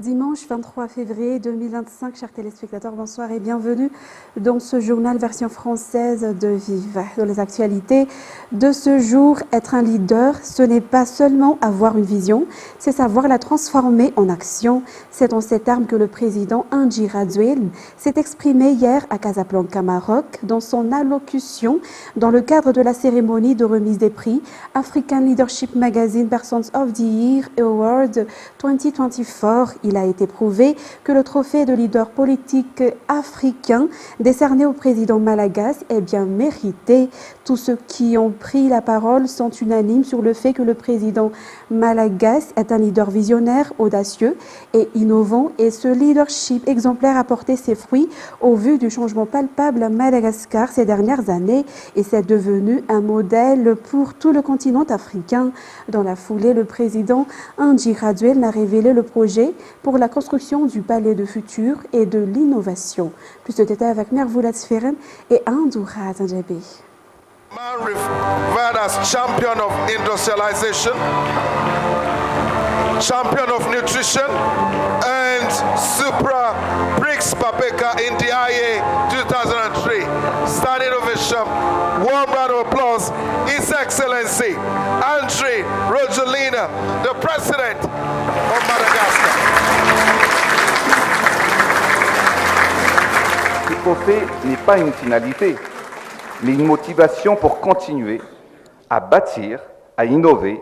Dimanche 23 février 2025, chers téléspectateurs, bonsoir et bienvenue dans ce journal version française de Vive. Dans les actualités de ce jour, être un leader, ce n'est pas seulement avoir une vision, c'est savoir la transformer en action. C'est en ces termes que le président Andry Rajoelina s'est exprimé hier à Casablanca, Maroc, dans son allocution dans le cadre de la cérémonie de remise des prix African Leadership Magazine Persons of the Year Award 2024. Il a été prouvé que le trophée de leader politique africain décerné au président malagasy est bien mérité. Tous ceux qui ont pris la parole sont unanimes sur le fait que le président malagasy est un leader visionnaire, audacieux et innovant, et ce leadership exemplaire a porté ses fruits au vu du changement palpable à Madagascar ces dernières années, et c'est devenu un modèle pour tout le continent africain. Dans la foulée, le président Andry Rajoelina a révélé le projet pour la construction du palais de futur et de l'innovation. Plus de détails avec Mervoulat Sferen et Andoura Zanjabé. Man referred as champion of industrialization, champion of nutrition, and Supra BRICS Papeka in the IA 2003. Standing ovation, warm round of applause, His Excellency Andry Rajoelina, the President of Madagascar. Ce trophée n'est pas une finalité, mais une motivation pour continuer à bâtir, à innover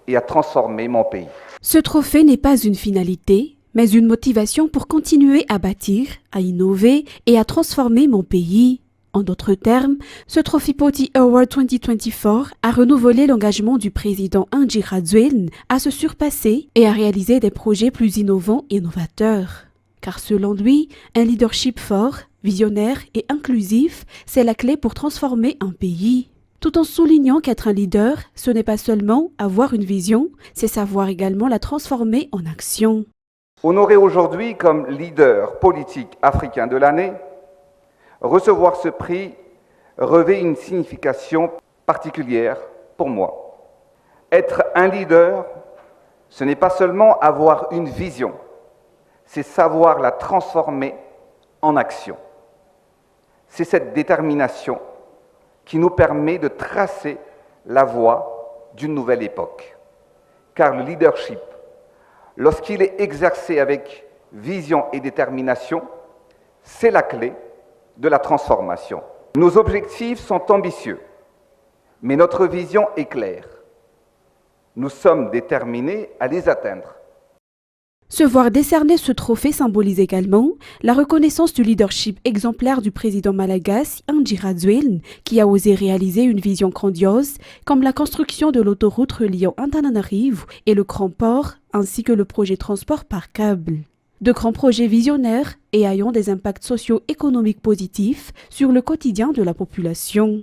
et à transformer mon pays. Ce trophée n'est pas une finalité, mais une motivation pour continuer à bâtir, à innover et à transformer mon pays. En d'autres termes, ce Trophy Poti Award 2024 a renouvelé l'engagement du président Andry Rajoelina à se surpasser et à réaliser des projets plus innovants et novateurs. Car selon lui, un leadership fort, visionnaire et inclusif, c'est la clé pour transformer un pays. Tout en soulignant qu'être un leader, ce n'est pas seulement avoir une vision, c'est savoir également la transformer en action. Honoré aujourd'hui comme leader politique africain de l'année, recevoir ce prix revêt une signification particulière pour moi. Être un leader, ce n'est pas seulement avoir une vision, c'est savoir la transformer en action. C'est cette détermination qui nous permet de tracer la voie d'une nouvelle époque. Car le leadership, lorsqu'il est exercé avec vision et détermination, c'est la clé de la transformation. Nos objectifs sont ambitieux, mais notre vision est claire. Nous sommes déterminés à les atteindre. Se voir décerner ce trophée symbolise également la reconnaissance du leadership exemplaire du président malagasy Andry Rajoelina, qui a osé réaliser une vision grandiose comme la construction de l'autoroute reliant Antananarivo et le Grand Port, ainsi que le projet transport par câble. De grands projets visionnaires et ayant des impacts socio-économiques positifs sur le quotidien de la population.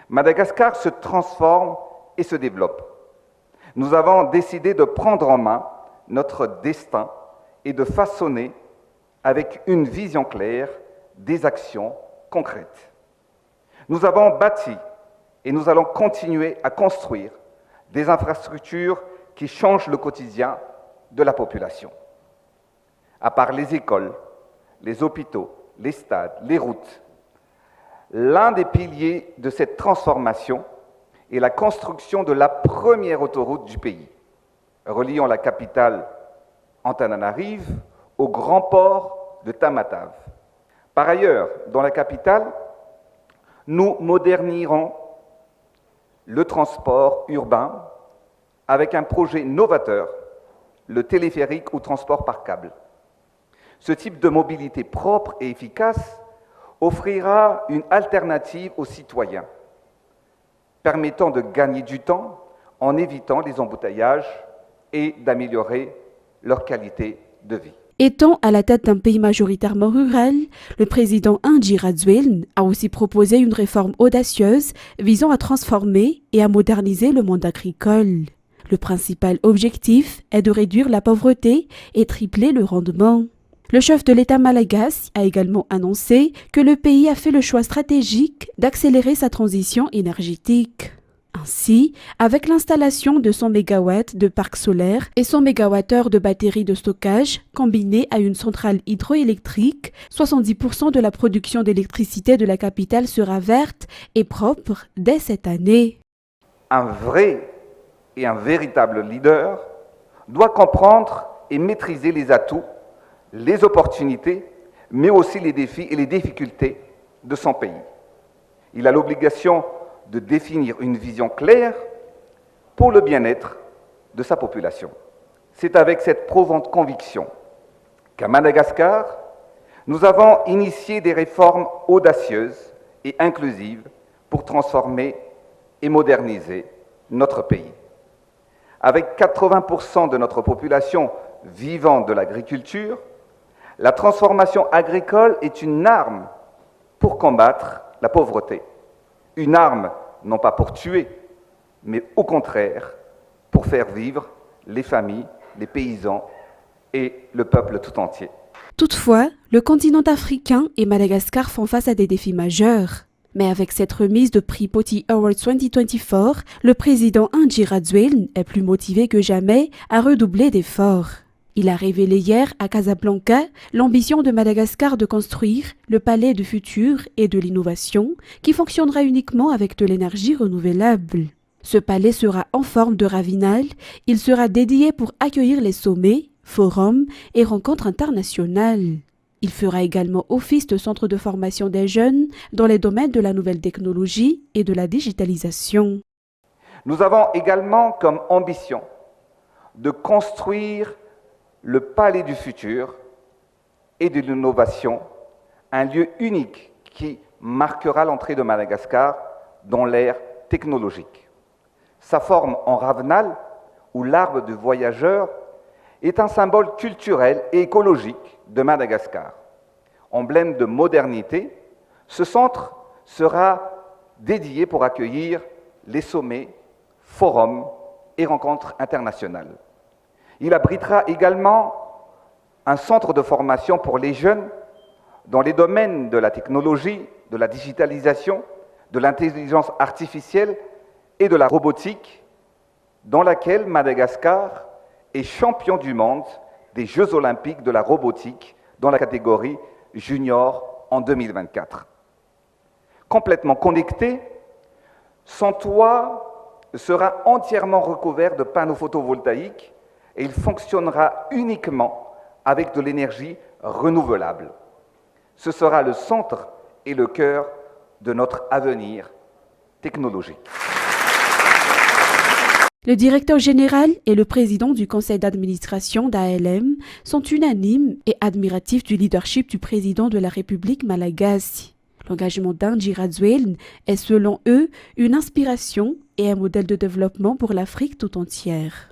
Madagascar se transforme et se développe. Nous avons décidé de prendre en main notre destin et de façonner avec une vision claire des actions concrètes. Nous avons bâti et nous allons continuer à construire des infrastructures qui changent le quotidien de la population. À part les écoles, les hôpitaux, les stades, les routes, l'un des piliers de cette transformation est la construction de la première autoroute du pays, reliant la capitale Antananarivo au grand port de Tamatave. Par ailleurs, dans la capitale, nous moderniserons le transport urbain avec un projet novateur, le téléphérique ou transport par câble. Ce type de mobilité propre et efficace offrira une alternative aux citoyens, permettant de gagner du temps en évitant les embouteillages et d'améliorer leur qualité de vie. Étant à la tête d'un pays majoritairement rural, le président Andry Rajoelina a aussi proposé une réforme audacieuse visant à transformer et à moderniser le monde agricole. Le principal objectif est de réduire la pauvreté et tripler le rendement. Le chef de l'État malagasy a également annoncé que le pays a fait le choix stratégique d'accélérer sa transition énergétique. Ainsi, avec l'installation de 100 MW de parcs solaires et 100 MWh de batteries de stockage combinés à une centrale hydroélectrique, 70% de la production d'électricité de la capitale sera verte et propre dès cette année. Un vrai et un véritable leader doit comprendre et maîtriser les atouts, les opportunités, mais aussi les défis et les difficultés de son pays. Il a l'obligation de définir une vision claire pour le bien-être de sa population. C'est avec cette profonde conviction qu'à Madagascar, nous avons initié des réformes audacieuses et inclusives pour transformer et moderniser notre pays. Avec 80% de notre population vivant de l'agriculture, la transformation agricole est une arme pour combattre la pauvreté. Une arme, non pas pour tuer, mais au contraire, pour faire vivre les familles, les paysans et le peuple tout entier. Toutefois, le continent africain et Madagascar font face à des défis majeurs. Mais avec cette remise de prix Poti Awards 2024, le président Andry Rajoelina est plus motivé que jamais à redoubler d'efforts. Il a révélé hier à Casablanca l'ambition de Madagascar de construire le palais du futur et de l'innovation qui fonctionnera uniquement avec de l'énergie renouvelable. Ce palais sera en forme de ravinal, il sera dédié pour accueillir les sommets, forums et rencontres internationales. Il fera également office de centre de formation des jeunes dans les domaines de la nouvelle technologie et de la digitalisation. Nous avons également comme ambition de construire le palais du futur et de l'innovation, un lieu unique qui marquera l'entrée de Madagascar dans l'ère technologique. Sa forme en ravenal, ou l'arbre du voyageur, est un symbole culturel et écologique de Madagascar. Emblème de modernité, ce centre sera dédié pour accueillir les sommets, forums et rencontres internationales. Il abritera également un centre de formation pour les jeunes dans les domaines de la technologie, de la digitalisation, de l'intelligence artificielle et de la robotique, dans laquelle Madagascar est champion du monde des Jeux olympiques de la robotique dans la catégorie junior en 2024. Complètement connecté, son toit sera entièrement recouvert de panneaux photovoltaïques et il fonctionnera uniquement avec de l'énergie renouvelable. Ce sera le centre et le cœur de notre avenir technologique. Le directeur général et le président du conseil d'administration d'ALM sont unanimes et admiratifs du leadership du président de la République malagasy. L'engagement d'Andry Rajoelina est selon eux une inspiration et un modèle de développement pour l'Afrique tout entière.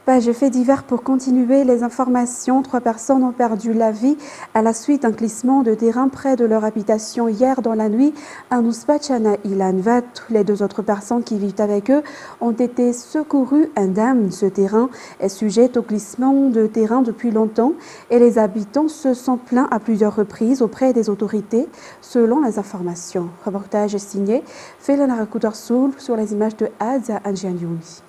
Page fait divers pour continuer les informations. 3 personnes ont perdu la vie à la suite d'un glissement de terrain près de leur habitation hier dans la nuit à Nuspachana Ilanvat. Les 2 autres personnes qui vivent avec eux ont été secourues indemnes. Ce terrain est sujet au glissement de terrain depuis longtemps et les habitants se sont plaints à plusieurs reprises auprès des autorités selon les informations. Reportage signé Felana Rakutor Soul sur les images de Adza Anjianyumi.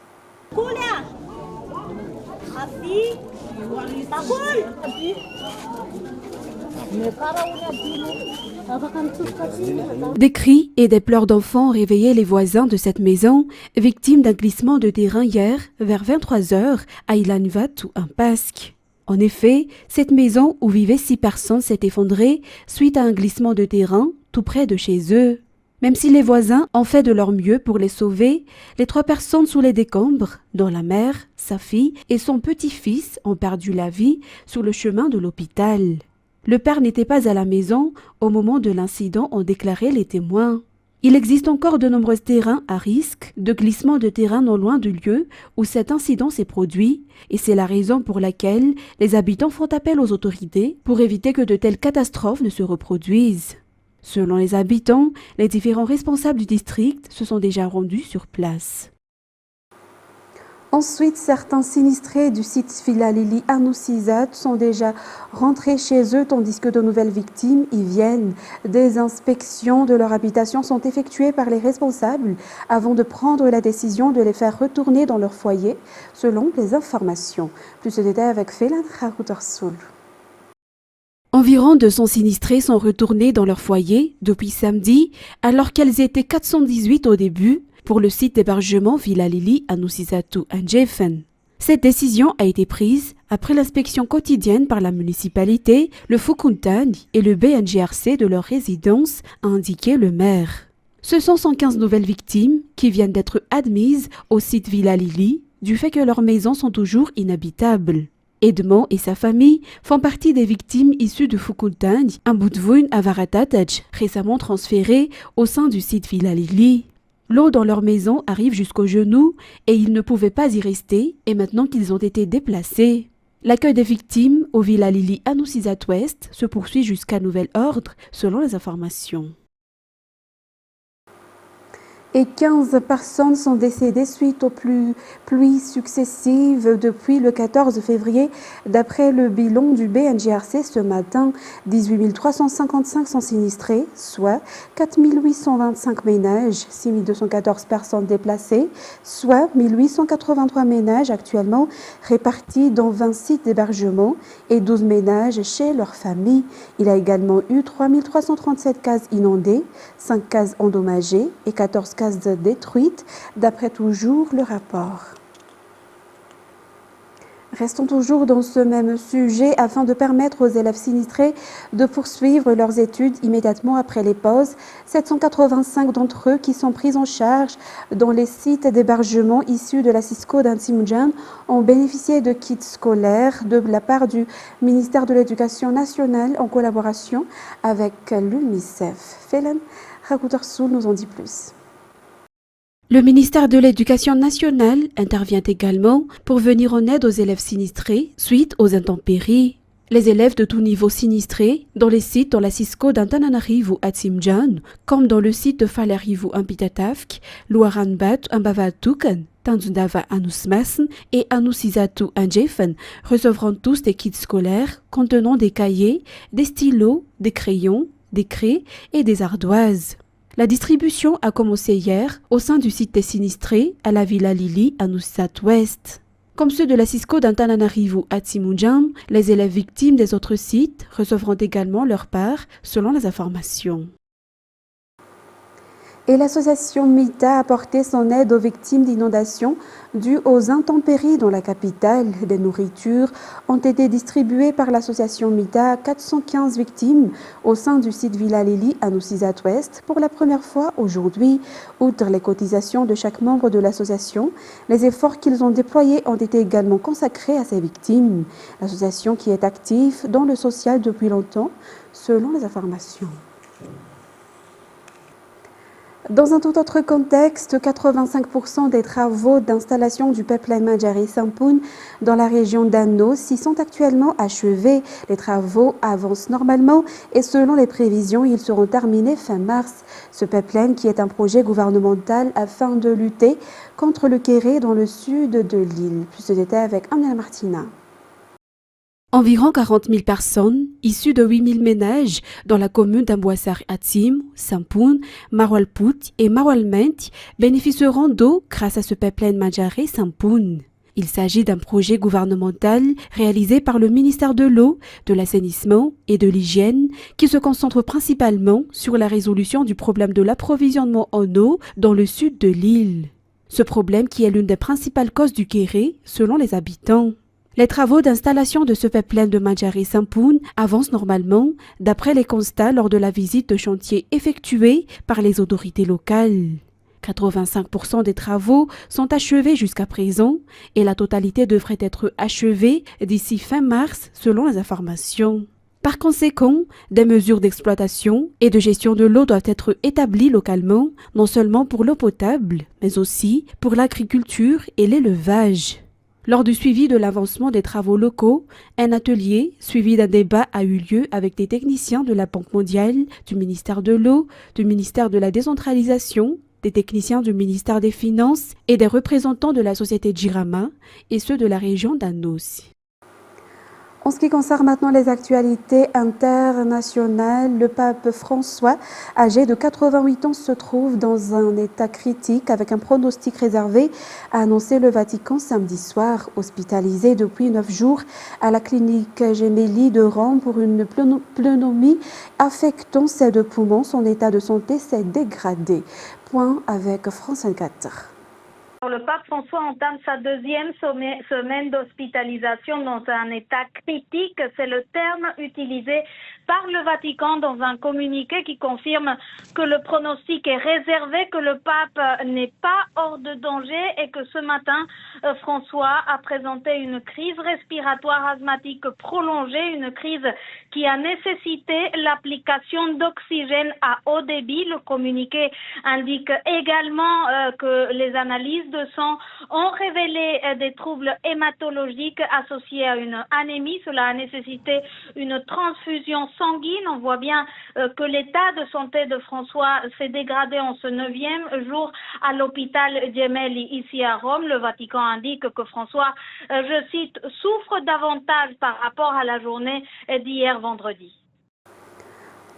Des cris et des pleurs d'enfants ont réveillé les voisins de cette maison, victimes d'un glissement de terrain hier vers 23h à Ilanvat ou un Pasque. En effet, cette maison où vivaient 6 personnes s'est effondrée suite à un glissement de terrain tout près de chez eux. Même si les voisins ont fait de leur mieux pour les sauver, les 3 personnes sous les décombres, dont la mère, sa fille et son petit-fils, ont perdu la vie sur le chemin de l'hôpital. Le père n'était pas à la maison au moment de l'incident, ont déclaré les témoins. Il existe encore de nombreux terrains à risque de glissement de terrain non loin du lieu où cet incident s'est produit et c'est la raison pour laquelle les habitants font appel aux autorités pour éviter que de telles catastrophes ne se reproduisent. Selon les habitants, les différents responsables du district se sont déjà rendus sur place. Ensuite, certains sinistrés du site Villa Lili à Noussizat sont déjà rentrés chez eux, tandis que de nouvelles victimes y viennent. Des inspections de leur habitation sont effectuées par les responsables avant de prendre la décision de les faire retourner dans leur foyer, selon les informations. Plus de détails avec Félan Kharoutarsoul. Environ 200 sinistrés sont retournés dans leur foyer depuis samedi, alors qu'elles étaient 418 au début, pour le site d'hébergement Villa Lili à Noussizatu Ndjefen. Cette décision a été prise après l'inspection quotidienne par la municipalité, le Foukountan et le BNGRC de leur résidence, a indiqué le maire. Ce sont 115 nouvelles victimes qui viennent d'être admises au site Villa Lili du fait que leurs maisons sont toujours inhabitables. Edmond et sa famille font partie des victimes issues de Foukountan, un Boudvoun à Varatatach, récemment transféré au sein du site Villa Lili. L'eau dans leur maison arrive jusqu'aux genoux et ils ne pouvaient pas y rester et maintenant qu'ils ont été déplacés. L'accueil des victimes au Villa Lili à Noussizat Ouest se poursuit jusqu'à nouvel ordre selon les informations. Et 15 personnes sont décédées suite aux pluies successives depuis le 14 février. D'après le bilan du BNGRC ce matin, 18 355 sont sinistrés, soit 4 825 ménages, 6 214 personnes déplacées, soit 1 883 ménages actuellement répartis dans 20 sites d'hébergement et 12 ménages chez leur famille. Il y a également eu 3 337 cases inondées, 5 cases endommagées et 14 cases détruites, d'après toujours le rapport. Restons toujours dans ce même sujet afin de permettre aux élèves sinistrés de poursuivre leurs études immédiatement après les pauses. 785 d'entre eux qui sont pris en charge dans les sites d'hébergement issus de la Cisco d'Antimoudjan ont bénéficié de kits scolaires de la part du ministère de l'Éducation nationale en collaboration avec l'UNICEF. Félan Kharoutarsoul nous en dit plus. Le ministère de l'Éducation nationale intervient également pour venir en aide aux élèves sinistrés suite aux intempéries. Les élèves de tout niveau sinistrés dans les sites dans la Cisco d'Antananarivo à Tsimjan, comme dans le site de Falarivo Ampitatavk, Luaranbat Ambavatukan, Tanzundava Anusmasen et Anusizatu Ndjefen recevront tous des kits scolaires contenant des cahiers, des stylos, des crayons, des craies et des ardoises. La distribution a commencé hier au sein du site des sinistrés à la Villa Lili à Noussizat Ouest. Comme ceux de la Cisco d'Antananarivo à Tsimudjan, les élèves victimes des autres sites recevront également leur part selon les informations. Et l'association MITA a apporté son aide aux victimes d'inondations dues aux intempéries dans la capitale. Des nourritures ont été distribuées par l'association MITA à 415 victimes au sein du site Villa Lili à Noussizat Ouest pour la première fois aujourd'hui. Outre les cotisations de chaque membre de l'association, les efforts qu'ils ont déployés ont été également consacrés à ces victimes. L'association qui est active dans le social depuis longtemps, selon les informations. Dans un tout autre contexte, 85% des travaux d'installation du pipeline Mandjari-Sampun dans la région d'Anno s'y sont actuellement achevés. Les travaux avancent normalement et selon les prévisions, ils seront terminés fin mars. Ce pipeline qui est un projet gouvernemental afin de lutter contre le kéré dans le sud de l'île. Plus de détails avec Amina Martina. Environ 40 000 personnes, issues de 8 000 ménages dans la commune d'Amboissar Atim, Sampun, Marwalput et Marwalment bénéficieront d'eau grâce à ce pipeline Mandjari-Sampun. Il s'agit d'un projet gouvernemental réalisé par le ministère de l'Eau, de l'Assainissement et de l'Hygiène qui se concentre principalement sur la résolution du problème de l'approvisionnement en eau dans le sud de l'île. Ce problème qui est l'une des principales causes du kéré selon les habitants. Les travaux d'installation de ce pipeline de Mandjari-Sampun avancent normalement d'après les constats lors de la visite de chantier effectuée par les autorités locales. 85% des travaux sont achevés jusqu'à présent et la totalité devrait être achevée d'ici fin mars selon les informations. Par conséquent, des mesures d'exploitation et de gestion de l'eau doivent être établies localement, non seulement pour l'eau potable, mais aussi pour l'agriculture et l'élevage. Lors du suivi de l'avancement des travaux locaux, un atelier suivi d'un débat a eu lieu avec des techniciens de la Banque mondiale, du ministère de l'Eau, du ministère de la Décentralisation des techniciens du ministère des Finances et des représentants de la société Jirama et ceux de la région d'Anos. En ce qui concerne maintenant les actualités internationales, le pape François, âgé de 88 ans, se trouve dans un état critique avec un pronostic réservé, a annoncé le Vatican samedi soir, hospitalisé depuis 9 jours à la clinique Gemelli de Rome pour une pneumonie affectant ses 2 poumons. Son état de santé s'est dégradé. Point avec France 24. Le pape François entame sa 2e semaine d'hospitalisation dans un état critique. C'est le terme utilisé par le Vatican dans un communiqué qui confirme que le pronostic est réservé, que le pape n'est pas hors de danger et que ce matin, François a présenté une crise respiratoire asthmatique prolongée, une crise qui a nécessité l'application d'oxygène à haut débit. Le communiqué indique également que les analyses de sang ont révélé des troubles hématologiques associés à une anémie. Cela a nécessité une transfusion sanguine. On voit bien que l'état de santé de François s'est dégradé en ce 9e jour à l'hôpital Gemelli ici à Rome. Le Vatican indique que François, je cite, souffre davantage par rapport à la journée d'hier vendredi.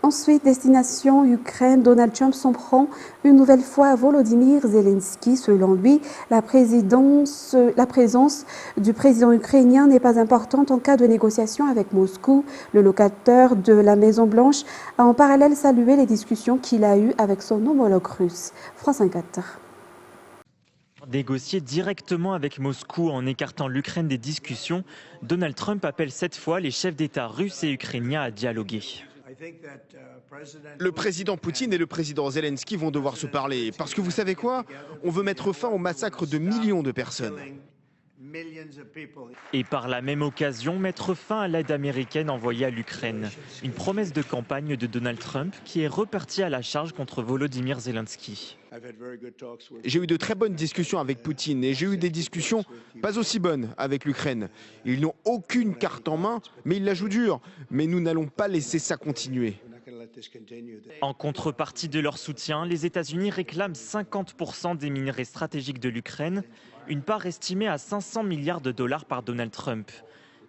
Ensuite, destination Ukraine, Donald Trump s'en prend une nouvelle fois à Volodymyr Zelensky. Selon lui, la présence du président ukrainien n'est pas importante en cas de négociation avec Moscou. Le locataire de la Maison-Blanche a en parallèle salué les discussions qu'il a eues avec son homologue russe. France 24. Négocier directement avec Moscou en écartant l'Ukraine des discussions, Donald Trump appelle cette fois les chefs d'État russes et ukrainiens à dialoguer. Le président Poutine et le président Zelensky vont devoir se parler. Parce que vous savez quoi? On veut mettre fin au massacre de millions de personnes. Et par la même occasion, mettre fin à l'aide américaine envoyée à l'Ukraine. Une promesse de campagne de Donald Trump qui est repartie à la charge contre Volodymyr Zelensky. J'ai eu de très bonnes discussions avec Poutine et j'ai eu des discussions pas aussi bonnes avec l'Ukraine. Ils n'ont aucune carte en main, mais ils la jouent dur. Mais nous n'allons pas laisser ça continuer. En contrepartie de leur soutien, les États-Unis réclament 50% des minerais stratégiques de l'Ukraine, une part estimée à 500 milliards de dollars par Donald Trump.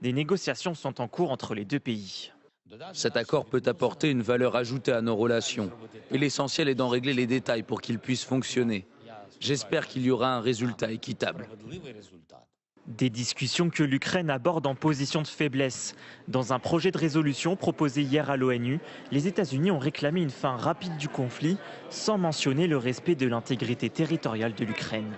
Des négociations sont en cours entre les deux pays. Cet accord peut apporter une valeur ajoutée à nos relations. Et l'essentiel est d'en régler les détails pour qu'il puisse fonctionner. J'espère qu'il y aura un résultat équitable. Des discussions que l'Ukraine aborde en position de faiblesse. Dans un projet de résolution proposé hier à l'ONU, les États-Unis ont réclamé une fin rapide du conflit, sans mentionner le respect de l'intégrité territoriale de l'Ukraine.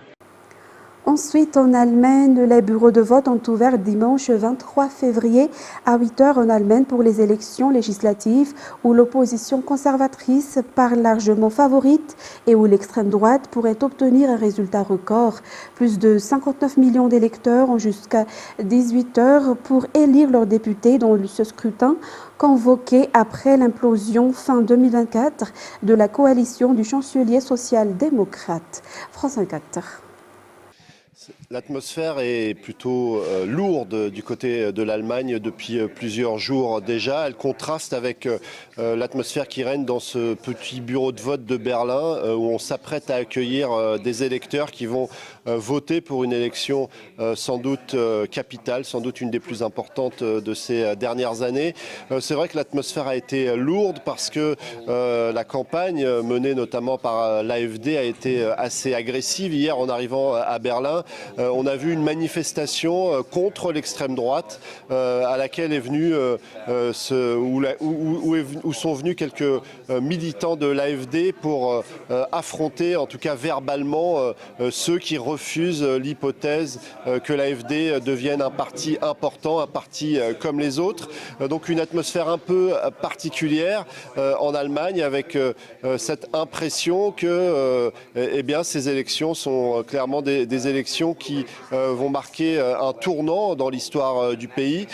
Ensuite, en Allemagne, les bureaux de vote ont ouvert dimanche 23 février à 8 h en Allemagne pour les élections législatives où l'opposition conservatrice part largement favorite et où l'extrême droite pourrait obtenir un résultat record. Plus de 59 millions d'électeurs ont jusqu'à 18 h pour élire leurs députés dans ce scrutin convoqué après l'implosion fin 2024 de la coalition du chancelier social-démocrate. France 24. L'atmosphère est plutôt lourde du côté de l'Allemagne depuis plusieurs jours déjà. Elle contraste avec l'atmosphère qui règne dans ce petit bureau de vote de Berlin où on s'apprête à accueillir des électeurs qui vont voter pour une élection sans doute capitale, sans doute une des plus importantes de ces dernières années. C'est vrai que l'atmosphère a été lourde parce que la campagne menée notamment par l'AfD a été assez agressive. Hier, en arrivant à Berlin, on a vu une manifestation contre l'extrême droite à laquelle est venu, où sont venus quelques militants de l'AfD pour affronter, en tout cas verbalement, ceux qui refusent l'hypothèse que l'AfD devienne un parti important, un parti comme les autres. Donc une atmosphère un peu particulière en Allemagne avec cette impression que eh bien, ces élections sont clairement des élections élections qui vont marquer un tournant dans l'histoire du pays.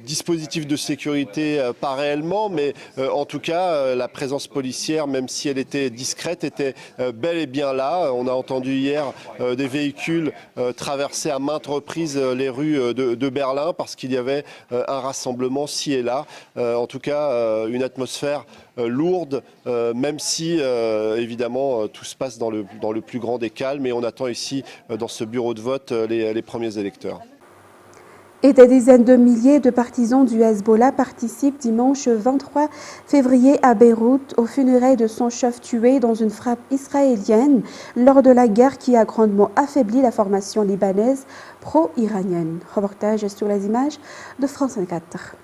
Dispositif de sécurité pas réellement, mais en tout cas la présence policière, même si elle était discrète, était bel et bien là. On a entendu hier des véhicules traverser à maintes reprises les rues de Berlin parce qu'il y avait un rassemblement ci et là. En tout cas, une atmosphère lourde, même si évidemment tout se passe dans le plus grand des calmes, et on attend ici dans ce bureau de vote les premiers électeurs. Et des dizaines de milliers de partisans du Hezbollah participent dimanche 23 février à Beyrouth aux funérailles de son chef tué dans une frappe israélienne lors de la guerre qui a grandement affaibli la formation libanaise pro-iranienne. Reportage sur les images de France 24.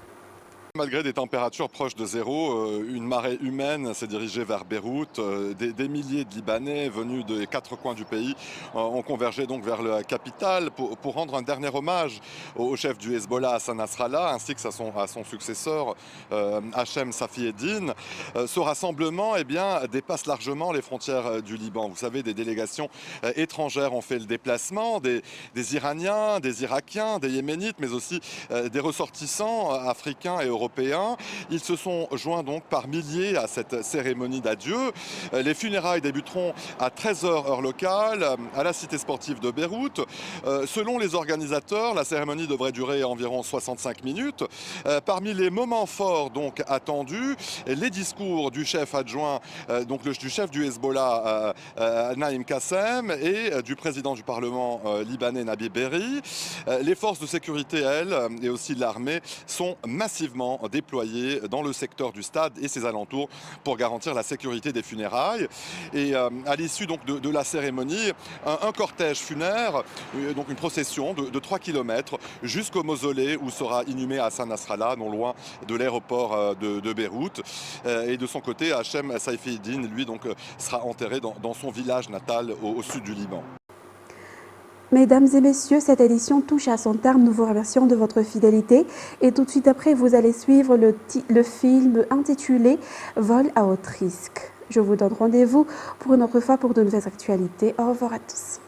Malgré des températures proches de zéro, une marée humaine s'est dirigée vers Beyrouth. Des milliers de Libanais venus des quatre coins du pays ont convergé donc vers la capitale pour rendre un dernier hommage au chef du Hezbollah, Hassan Nasrallah, ainsi que à son successeur, Hachem Safi-Eddin. Ce rassemblement dépasse largement les frontières du Liban. Vous savez, des délégations étrangères ont fait le déplacement, des Iraniens, des Irakiens, des Yéménites, mais aussi des ressortissants africains et européens. Ils se sont joints donc par milliers à cette cérémonie d'adieu. Les funérailles débuteront à 13h heure locale à la cité sportive de Beyrouth. Selon les organisateurs, la cérémonie devrait durer environ 65 minutes. Parmi les moments forts donc attendus, les discours du chef adjoint, du chef du Hezbollah, Naïm Kassem, et du président du Parlement libanais, Nabi Berri. Les forces de sécurité, elles, et aussi l'armée, sont massivement déployés dans le secteur du stade et ses alentours pour garantir la sécurité des funérailles. Et à l'issue donc de la cérémonie, un cortège funèbre, donc une procession de 3 km jusqu'au mausolée où sera inhumé Hassan Nasrallah, non loin de l'aéroport de Beyrouth. Et de son côté, Hachem Safi-Eddin, lui, donc, sera enterré dans son village natal au sud du Liban. Mesdames et messieurs, cette édition touche à son terme. Nous vous remercions de votre fidélité. Et tout de suite après, vous allez suivre le film intitulé « Vol à haut risque ». Je vous donne rendez-vous pour une autre fois pour de nouvelles actualités. Au revoir à tous.